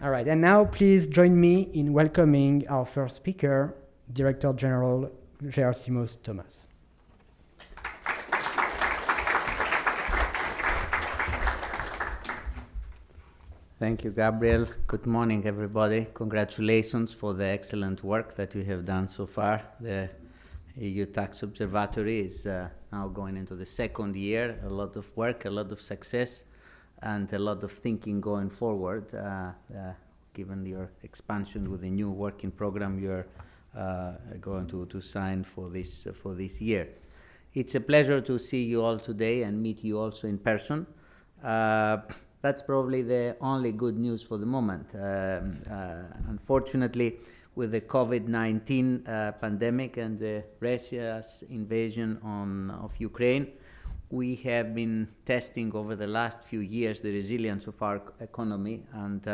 All right, and now please join me in welcoming our first speaker, Director-General Gerassimos Thomas. Thank you, Gabriel. Good morning, everybody. Congratulations for the excellent work that you have done so far. The EU Tax Observatory is now going into the second year. A lot of work, a lot of success, and a lot of thinking going forward. Given your expansion with the new working program you're going to sign for this year. It's a pleasure to see you all today and meet you also in person. That's probably the only good news for the moment. Unfortunately, with the COVID-19 pandemic and Russia's invasion of Ukraine, we have been testing over the last few years the resilience of our economy, and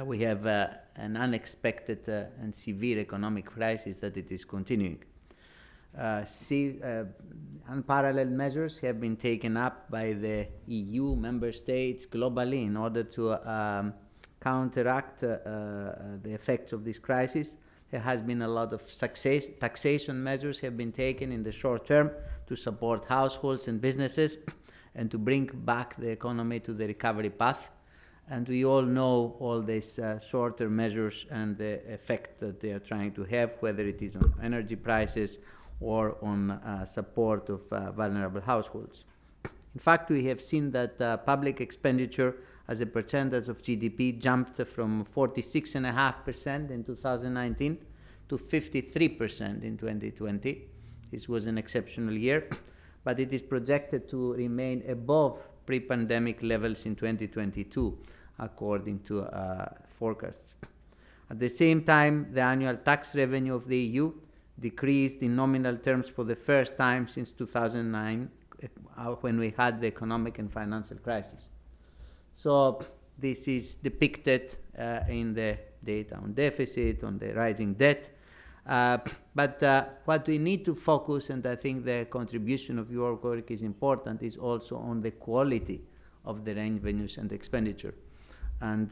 we have an unexpected and severe economic crisis that it is continuing. Unparalleled measures have been taken up by the EU member states globally in order to counteract the effects of this crisis. There has been a lot of taxation measures have been taken in the short term to support households and businesses and to bring back the economy to the recovery path. And we all know all these shorter measures and the effect that they are trying to have, whether it is on energy prices or on support of vulnerable households. In fact, we have seen that public expenditure as a percentage of GDP jumped from 46.5% in 2019 to 53% in 2020. This was an exceptional year, but it is projected to remain above pre-pandemic levels in 2022, according to forecasts. At the same time, the annual tax revenue of the EU decreased in nominal terms for the first time since 2009, when we had the economic and financial crisis. So this is depicted in the data on deficit, on the rising debt. But what we need to focus, and I think the contribution of your work is important, is also on the quality of the revenues and expenditure. And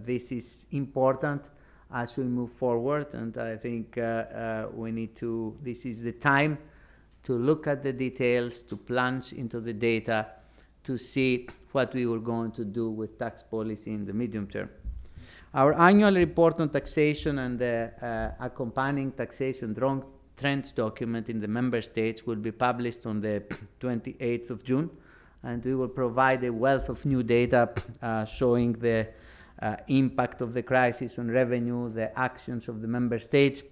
this is important as we move forward, and I think this is the time to look at the details, to plunge into the data, to see what we were going to do with tax policy in the medium term. Our annual report on taxation and the accompanying taxation trends document in the member states will be published on the 28th of June, and we will provide a wealth of new data showing the impact of the crisis on revenue, the actions of the member states.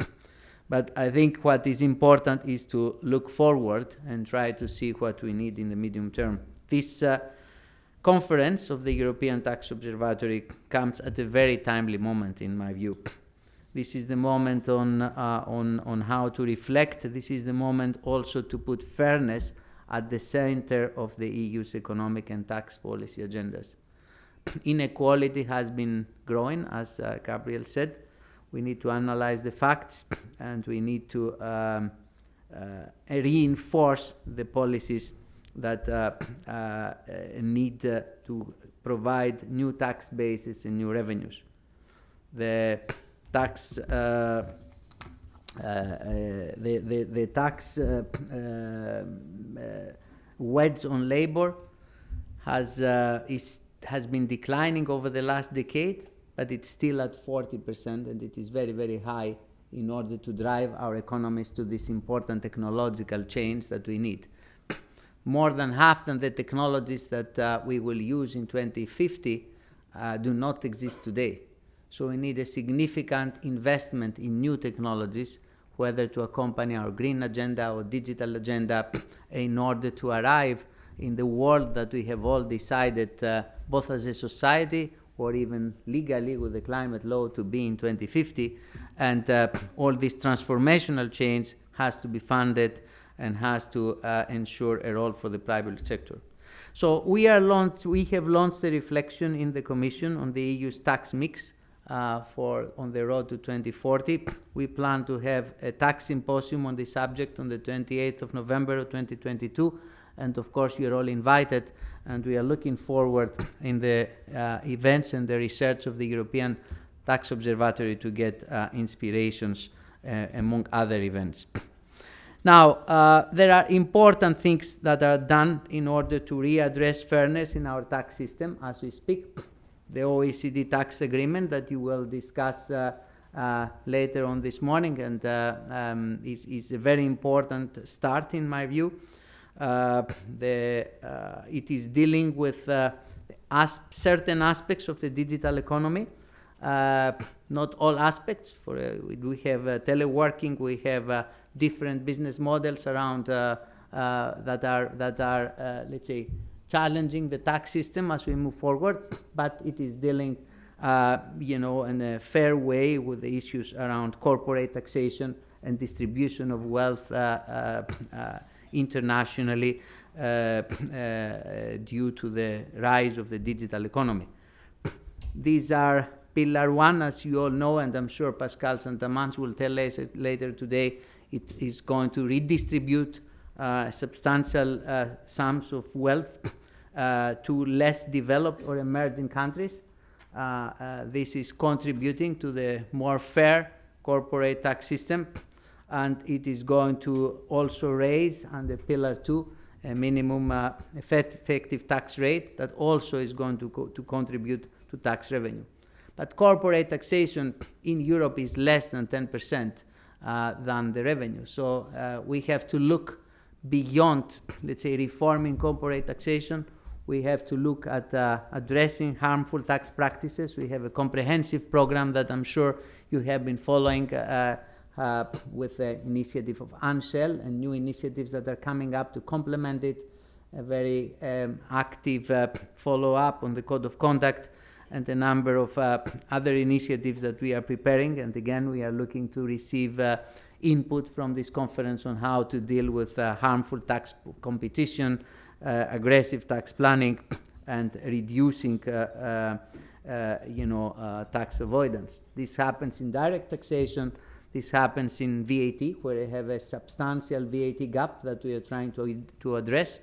But I think what is important is to look forward and try to see what we need in the medium term. This conference of the European Tax Observatory comes at a very timely moment, in my view. This is the moment on how to reflect. This is the moment also to put fairness at the center of the EU's economic and tax policy agendas. Inequality has been growing, as Gabriel said. We need to analyze the facts, and we need to reinforce the policies that need to provide new tax bases and new revenues. The tax wedge on labor has been declining over the last decade, but it's still at 40%, and it is very, very high in order to drive our economies to this important technological change that we need. More than half of the technologies that we will use in 2050 do not exist today. So we need a significant investment in new technologies, whether to accompany our green agenda or digital agenda, in order to arrive in the world that we have all decided, both as a society or even legally with the climate law, to be in 2050. And all this transformational change has to be funded and has to ensure a role for the private sector. So we have launched a reflection in the Commission on the EU's tax mix on the road to 2040. We plan to have a tax symposium on the subject on the 28th of November of 2022, And of course, you're all invited, and we are looking forward in the events and the research of the European Tax Observatory to get inspirations among other events. Now, there are important things that are done in order to readdress fairness in our tax system as we speak. The OECD tax agreement that you will discuss later on this morning, and is a very important start in my view. It is dealing with certain aspects of the digital economy, not all aspects. We have teleworking, we have different business models around that are let's say, challenging the tax system as we move forward, but it is dealing in a fair way with the issues around corporate taxation and distribution of wealth internationally due to the rise of the digital economy. These are Pillar 1, as you all know, and I'm sure Pascal Santamans will tell us later today. It is going to redistribute substantial sums of wealth to less developed or emerging countries. This is contributing to the more fair corporate tax system, and it is going to also raise, under Pillar 2, a minimum effective tax rate that also is going to contribute to tax revenue. But corporate taxation in Europe is less than 10% than the revenue. So we have to look beyond, let's say, reforming corporate taxation. We have to look at addressing harmful tax practices. We have a comprehensive program that I'm sure you have been following with the initiative of Ansel and new initiatives that are coming up to complement it, a very active follow-up on the Code of Conduct, and a number of other initiatives that we are preparing. And again, we are looking to receive input from this conference on how to deal with harmful tax competition, aggressive tax planning, and reducing tax avoidance. This happens in direct taxation. This happens in VAT, where we have a substantial VAT gap that we are trying to address.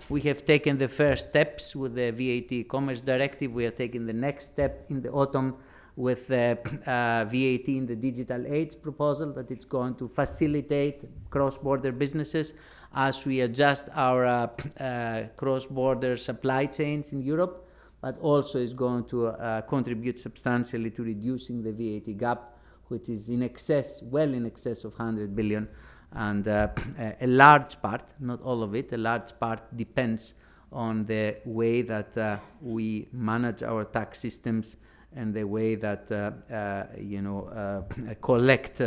We have taken the first steps with the VAT Commerce Directive. We are taking the next step in the autumn with VAT in the Digital Age proposal, that it's going to facilitate cross-border businesses as we adjust our cross-border supply chains in Europe, but also is going to contribute substantially to reducing the VAT gap, which is well in excess of 100 billion. And a large part, not all of it, a large part depends on the way that we manage our tax systems and the way that collect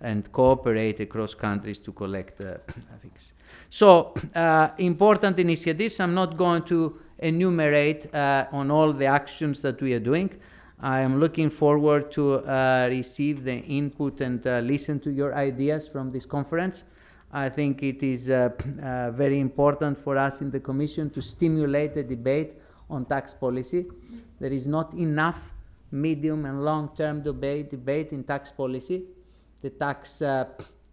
and cooperate across countries to collect things. So important initiatives. I'm not going to enumerate on all the actions that we are doing. I am looking forward to receive the input and listen to your ideas from this conference. I think it is very important for us in the Commission to stimulate a debate on tax policy. There is not enough medium and long-term debate in tax policy. The tax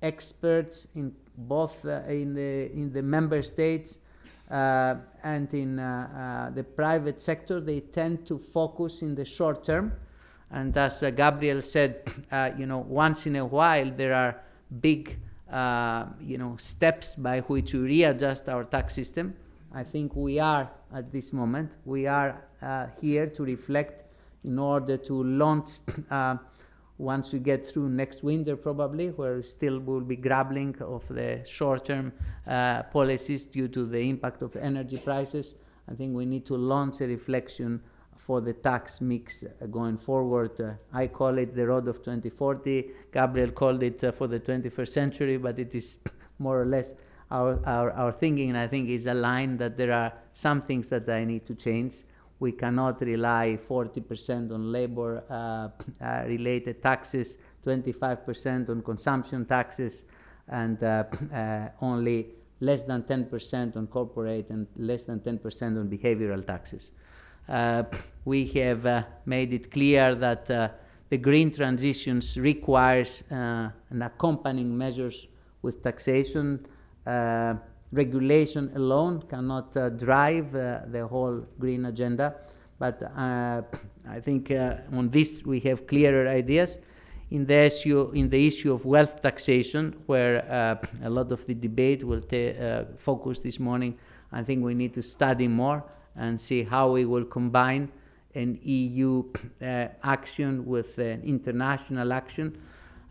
experts in both in the member states and in the private sector, they tend to focus in the short term. And as Gabriel said, once in a while there are big steps by which we readjust our tax system. I think we are at this moment. We are here to reflect in order to launch once we get through next winter, probably, where still we'll be grappling of the short-term policies due to the impact of energy prices. I think we need to launch a reflection for the tax mix going forward. I call it the road of 2040. Gabriel called it for the 21st century, but it is more or less our thinking, and I think is aligned that there are some things that I need to change. We cannot rely 40% on labor-related taxes, 25% on consumption taxes, and only less than 10% on corporate and less than 10% on behavioral taxes. We have made it clear that the green transitions requires an accompanying measures with taxation regulation alone cannot drive the whole green agenda, but I think on this we have clearer ideas. In the issue of wealth taxation, where a lot of the debate will focus this morning, I think we need to study more and see how we will combine an EU action with international action,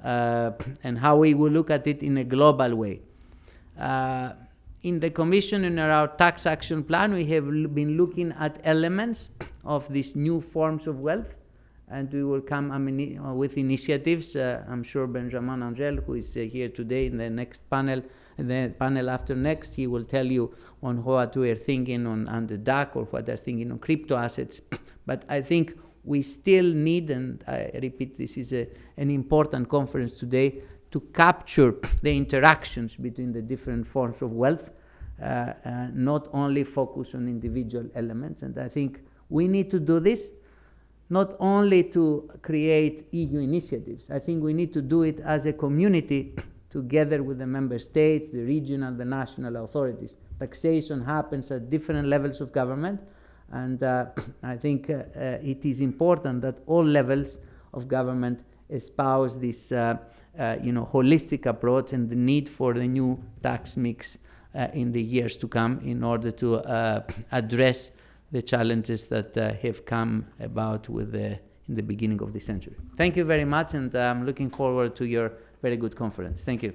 and how we will look at it in a global way. In the Commission, in our tax action plan, we have been looking at elements of these new forms of wealth, and we will come with initiatives. I'm sure Benjamin Angel, who is here today in the next panel, the panel after next, he will tell you on what we are thinking on the DAC, or what they're thinking on crypto assets. But I think we still need, and I repeat, this is an important conference today, to capture the interactions between the different forms of wealth, not only focus on individual elements. And I think we need to do this not only to create EU initiatives. I think we need to do it as a community together with the member states, the regional, the national authorities. Taxation happens at different levels of government, and I think it is important that all levels of government espouse this holistic approach and the need for the new tax mix in the years to come, in order to address the challenges that have come about in the beginning of the century. Thank you very much, and I'm looking forward to your very good conference. Thank you.